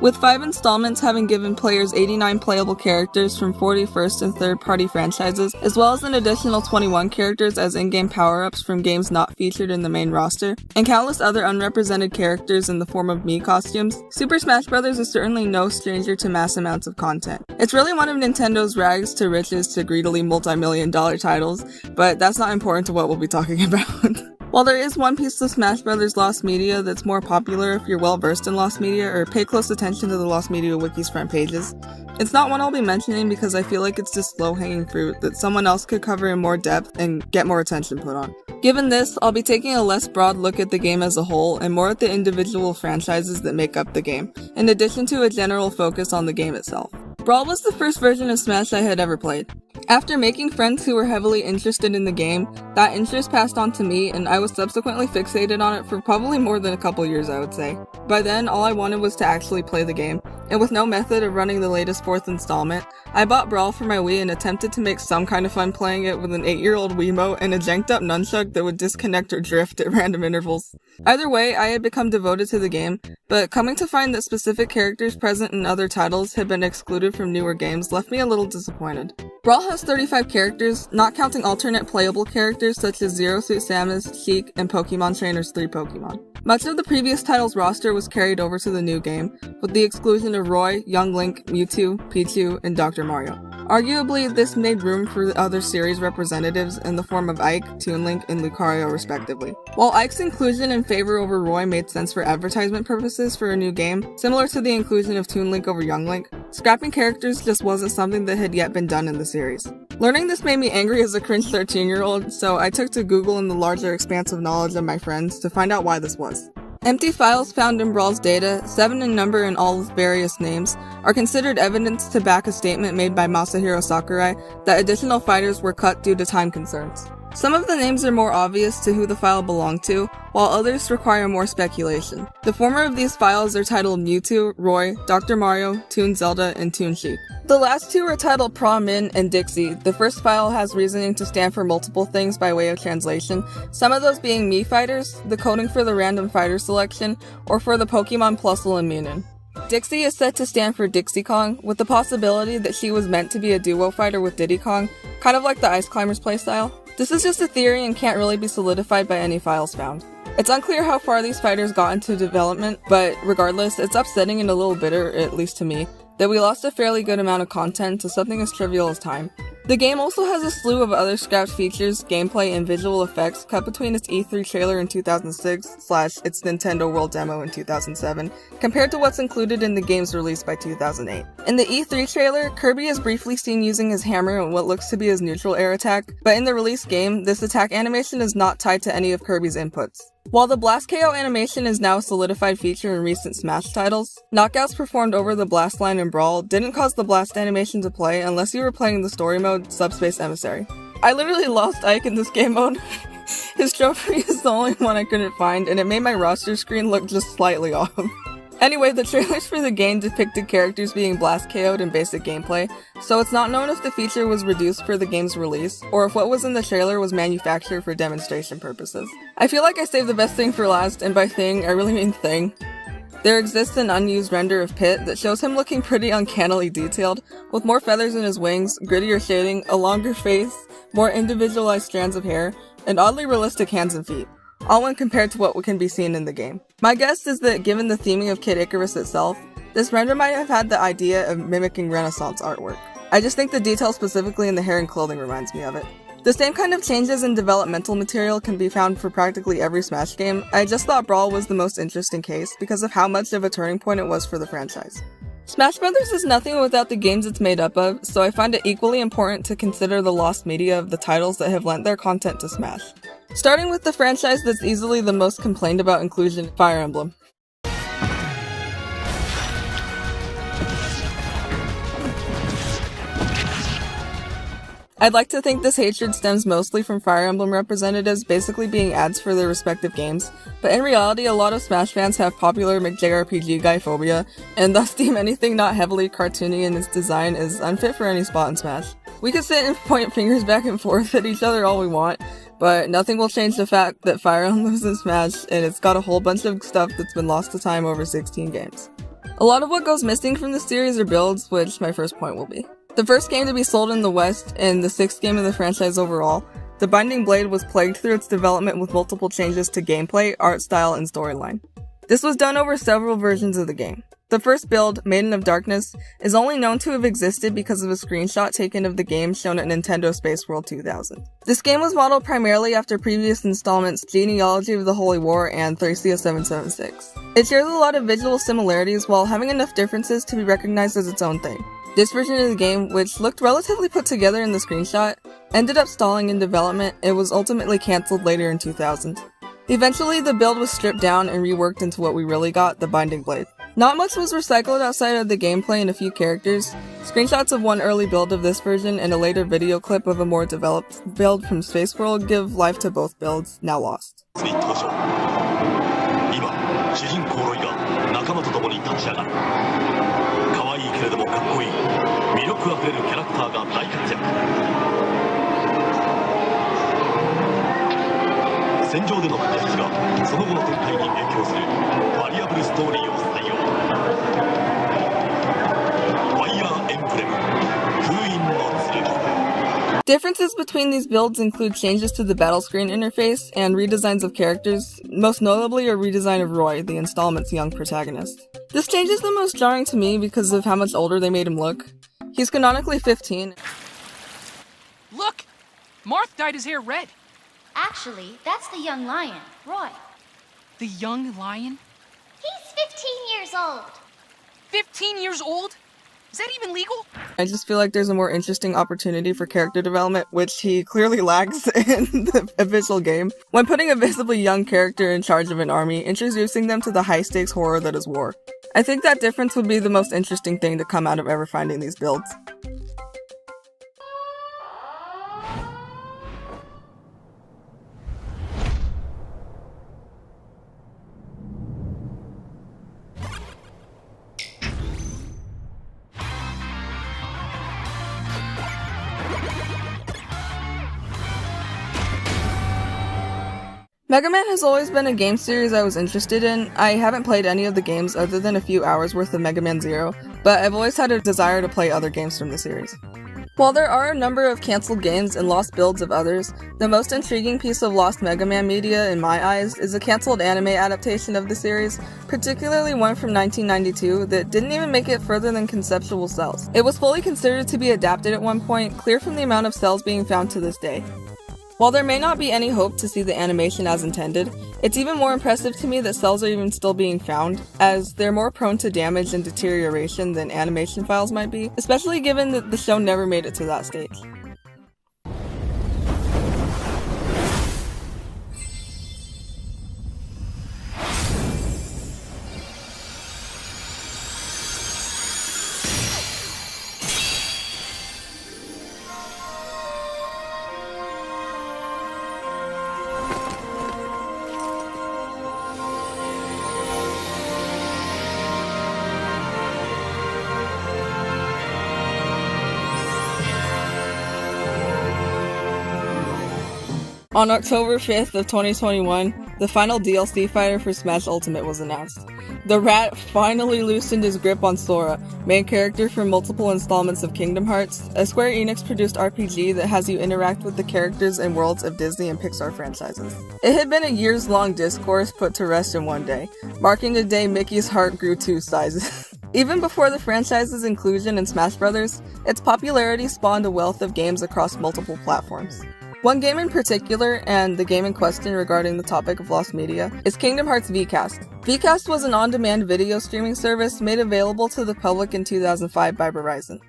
with 5 installments having given players 89 playable characters from 40 first and third-party franchises, as well as an additional 21 characters as in-game power-ups from games not featured in the main roster, and countless other unrepresented characters in the form of Mii costumes, Super Smash Bros. Is certainly no stranger to mass amounts of content. It's really one of Nintendo's rags to riches to greedily multi-million-dollar titles, but that's not important to what we'll be talking about. While there is one piece of Smash Bros. Lost Media that's more popular if you're well versed in Lost Media or pay close attention to the Lost Media Wiki's front pages, it's not one I'll be mentioning because I feel like it's just low-hanging fruit that someone else could cover in more depth and get more attention put on. Given this, I'll be taking a less broad look at the game as a whole and more at the individual franchises that make up the game, in addition to a general focus on the game itself. Brawl was the first version of Smash I had ever played. After making friends who were heavily interested in the game, that interest passed on to me and I was subsequently fixated on it for probably more than a couple years, I would say. By then, all I wanted was to actually play the game, and with no method of running the latest 4th installment, I bought Brawl for my Wii and attempted to make some kind of fun playing it with an 8-year-old Wiimote and a janked up nunchuck that would disconnect or drift at random intervals. Either way, I had become devoted to the game, but coming to find that specific characters present in other titles had been excluded from newer games left me a little disappointed. Brawl has 35 characters, not counting alternate playable characters such as Zero Suit Samus, Sheik, and Pokemon Trainer's 3 Pokemon. Much of the previous title's roster was carried over to the new game, with the exclusion of Roy, Young Link, Mewtwo, Pichu, and Dr. Mario. Arguably, this made room for the other series representatives in the form of Ike, Toon Link, and Lucario respectively. While Ike's inclusion in favor over Roy made sense for advertisement purposes for a new game, similar to the inclusion of Toon Link over Young Link, scrapping characters just wasn't something that had yet been done in the series. Learning this made me angry as a cringe 13-year-old, so I took to Google and the larger expanse of knowledge of my friends to find out why this was. Empty files found in Brawl's data, 7 in number and all with various names, are considered evidence to back a statement made by Masahiro Sakurai that additional fighters were cut due to time concerns. Some of the names are more obvious to who the file belonged to, while others require more speculation. The former of these files are titled Mewtwo, Roy, Dr. Mario, Toon Zelda, and Toon Sheik. The last two are titled Pra Min and Dixie. The first file has reasoning to stand for multiple things by way of translation, some of those being Mii fighters, the coding for the random fighter selection, or for the Pokemon Plusle and Munin. Dixie is said to stand for Dixie Kong, with the possibility that she was meant to be a duo fighter with Diddy Kong, kind of like the Ice Climbers playstyle. This is just a theory and can't really be solidified by any files found. It's unclear how far these fighters got into development, but regardless, it's upsetting and a little bitter, at least to me, that we lost a fairly good amount of content to something as trivial as time. The game also has a slew of other scrapped features, gameplay, and visual effects cut between its E3 trailer in 2006 / its Nintendo World Demo in 2007, compared to what's included in the game's release by 2008. In the E3 trailer, Kirby is briefly seen using his hammer in what looks to be his neutral air attack, but in the release game, this attack animation is not tied to any of Kirby's inputs. While the Blast KO animation is now a solidified feature in recent Smash titles, knockouts performed over the Blast line in Brawl didn't cause the Blast animation to play unless you were playing the story mode Subspace Emissary. I literally lost Ike in this game mode. His trophy is the only one I couldn't find, and it made my roster screen look just slightly off. Anyway, the trailers for the game depicted characters being blast KO'd in basic gameplay, so it's not known if the feature was reduced for the game's release, or if what was in the trailer was manufactured for demonstration purposes. I feel like I saved the best thing for last, and by thing, I really mean thing. There exists an unused render of Pit that shows him looking pretty uncannily detailed, with more feathers in his wings, grittier shading, a longer face, more individualized strands of hair, and oddly realistic hands and feet, all when compared to what can be seen in the game. My guess is that given the theming of Kid Icarus itself, this render might have had the idea of mimicking Renaissance artwork. I just think the detail specifically in the hair and clothing reminds me of it. The same kind of changes in developmental material can be found for practically every Smash game. I just thought Brawl was the most interesting case because of how much of a turning point it was for the franchise. Smash Bros. Is nothing without the games it's made up of, so I find it equally important to consider the lost media of the titles that have lent their content to Smash. Starting with the franchise that's easily the most complained about inclusion, Fire Emblem. I'd like to think this hatred stems mostly from Fire Emblem representatives basically being ads for their respective games, but in reality a lot of Smash fans have popular McJRPG guy phobia, and thus deem anything not heavily cartoony in its design as unfit for any spot in Smash. We could sit and point fingers back and forth at each other all we want, but nothing will change the fact that Fire Emblem's in Smash, and it's got a whole bunch of stuff that's been lost to time over 16 games. A lot of what goes missing from the series are builds, which my first point will be. The first game to be sold in the West, and the 6th game of the franchise overall, The Binding Blade was plagued through its development with multiple changes to gameplay, art style, and storyline. This was done over several versions of the game. The first build, Maiden of Darkness, is only known to have existed because of a screenshot taken of the game shown at Nintendo Space World 2000. This game was modeled primarily after previous installments Genealogy of the Holy War and Thracia 776. It shares a lot of visual similarities while having enough differences to be recognized as its own thing. This version of the game, which looked relatively put together in the screenshot, ended up stalling in development and was ultimately cancelled later in 2000. Eventually, the build was stripped down and reworked into what we really got, the Binding Blade. Not much was recycled outside of the gameplay and a few characters. Screenshots of one early build of this version and a later video clip of a more developed build from Space World give life to both builds, now lost. 主人公ロイが仲間と共に立ち上がる。可愛いけれどもかっこいい魅力あふれるキャラクターが大活躍。戦場での駆け引きがその後の展開に影響するバリアブルストーリーを採用。ファイヤーエンブレム封印の剣。Differences between these builds include changes to the battle screen interface and redesigns of characters, most notably a redesign of Roy, the installment's young protagonist. This change is the most jarring to me because of how much older they made him look. He's canonically 15. Look! Marth dyed his hair red. Actually, that's the young lion, Roy. The young lion? He's 15 years old. 15 years old? Is that even legal? I just feel like there's a more interesting opportunity for character development, which he clearly lacks in the official game, when putting a visibly young character in charge of an army, introducing them to the high-stakes horror that is war. I think that difference would be the most interesting thing to come out of ever finding these builds. Mega Man has always been a game series I was interested in. I haven't played any of the games other than a few hours worth of Mega Man Zero, but I've always had a desire to play other games from the series. While there are a number of cancelled games and lost builds of others, the most intriguing piece of lost Mega Man media in my eyes is a cancelled anime adaptation of the series, particularly one from 1992 that didn't even make it further than conceptual cells. It was fully considered to be adapted at one point, clear from the amount of cells being found to this day. While there may not be any hope to see the animation as intended, it's even more impressive to me that cells are even still being found, as they're more prone to damage and deterioration than animation files might be, especially given that the show never made it to that stage. On October 5th of 2021, the final DLC fighter for Smash Ultimate was announced. The rat finally loosened his grip on Sora, main character for multiple installments of Kingdom Hearts, a Square Enix-produced RPG that has you interact with the characters and worlds of Disney and Pixar franchises. It had been a years-long discourse put to rest in one day, marking the day Mickey's heart grew 2 sizes. Even before the franchise's inclusion in Smash Bros., its popularity spawned a wealth of games across multiple platforms. One game in particular, and the game in question regarding the topic of lost media, is Kingdom Hearts VCast. VCast was an on-demand video streaming service made available to the public in 2005 by Verizon.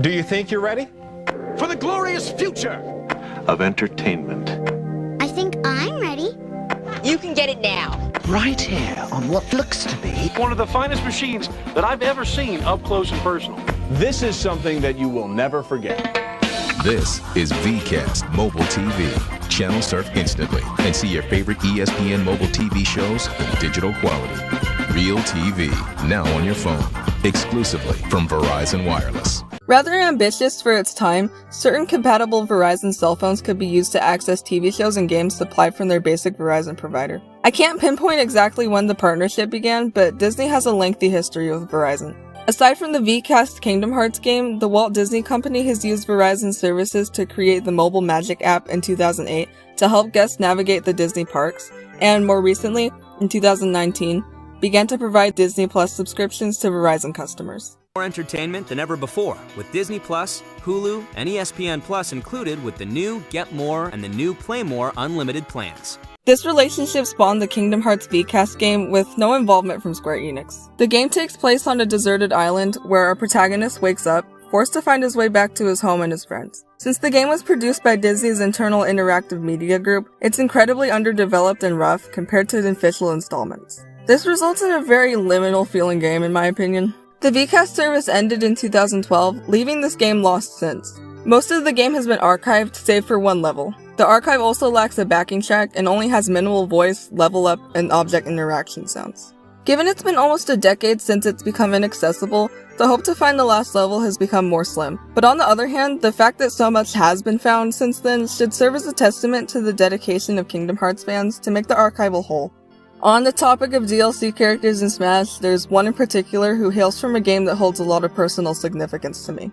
Do you think you're ready? For the glorious future of entertainment. I think I'm ready. You can get it now. Right here on what looks to be one of the finest machines that I've ever seen up close and personal. This is something that you will never forget. This is VCast Mobile TV. Channel surf instantly and see your favorite ESPN mobile TV shows in digital quality. Real TV, now on your phone. Exclusively from Verizon Wireless. Rather ambitious for its time, certain compatible Verizon cell phones could be used to access TV shows and games supplied from their basic Verizon provider. I can't pinpoint exactly when the partnership began, but Disney has a lengthy history with Verizon. Aside from the VCast Kingdom Hearts game, the Walt Disney Company has used Verizon services to create the Mobile Magic app in 2008 to help guests navigate the Disney parks, and more recently, in 2019, began to provide Disney Plus subscriptions to Verizon customers. More entertainment than ever before, with Disney Plus, Hulu, and ESPN Plus included with the new Get More and the new Play More unlimited plans. This relationship spawned the Kingdom Hearts VCast game with no involvement from Square Enix. The game takes place on a deserted island where our protagonist wakes up, forced to find his way back to his home and his friends. Since the game was produced by Disney's internal interactive media group, it's incredibly underdeveloped and rough compared to the official installments. This results in a very liminal feeling game in my opinion. The VCast service ended in 2012, leaving this game lost since. Most of the game has been archived, save for one level. The archive also lacks a backing track and only has minimal voice, level up, and object interaction sounds. Given it's been almost a decade since it's become inaccessible, the hope to find the last level has become more slim. But on the other hand, the fact that so much has been found since then should serve as a testament to the dedication of Kingdom Hearts fans to make the archival whole. On the topic of DLC characters in Smash, there's one in particular who hails from a game that holds a lot of personal significance to me.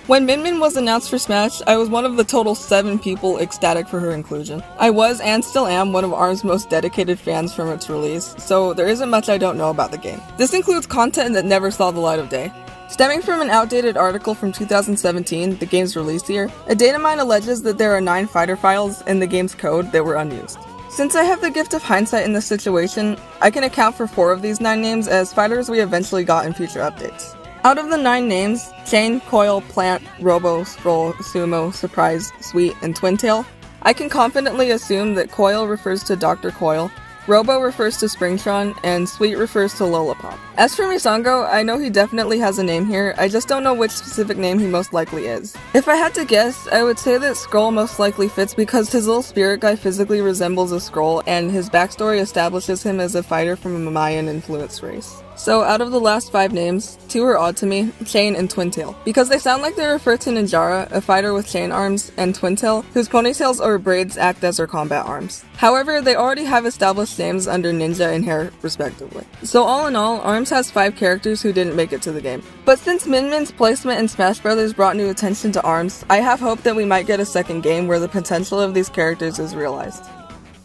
When Min Min was announced for Smash, I was one of the total 7 people ecstatic for her inclusion. I was, and still am, one of ARM's most dedicated fans from its release, so there isn't much I don't know about the game. This includes content that never saw the light of day. Stemming from an outdated article from 2017, the game's release year, a data mine alleges that there are 9 fighter files in the game's code that were unused. Since I have the gift of hindsight in this situation, I can account for 4 of these 9 names as fighters we eventually got in future updates. Out of the 9 names, Chain, Coil, Plant, Robo, Scroll, Sumo, Surprise, Sweet, and Twintail, I can confidently assume that Coil refers to Dr. Coil, Robo refers to Springtron, and Sweet refers to Lollipop. As for Misango, I know he definitely has a name here, I just don't know which specific name he most likely is. If I had to guess, I would say that Scroll most likely fits because his little spirit guy physically resembles a Scroll, and his backstory establishes him as a fighter from a Mayan-influenced race. So out of the last 5 names, 2 are odd to me, Chain and Twintail, because they sound like they refer to Ninjara, a fighter with chain arms, and Twintail, whose ponytails or braids act as her combat arms. However, they already have established names under Ninja and Hare, respectively. So all in all, ARMS has 5 characters who didn't make it to the game. But since Min Min's placement in Smash Bros. Brought new attention to ARMS, I have hope that we might get a second game where the potential of these characters is realized.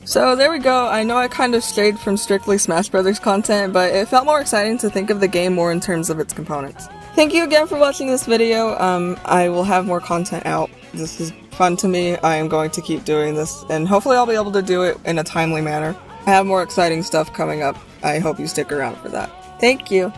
So there we go. I know I kind of strayed from strictly Smash Bros. Content, but it felt more exciting to think of the game more in terms of its components. Thank you again for watching this video. I will have more content out. This is fun to me. I am going to keep doing this, and hopefully I'll be able to do it in a timely manner. I have more exciting stuff coming up. I hope you stick around for that. Thank you.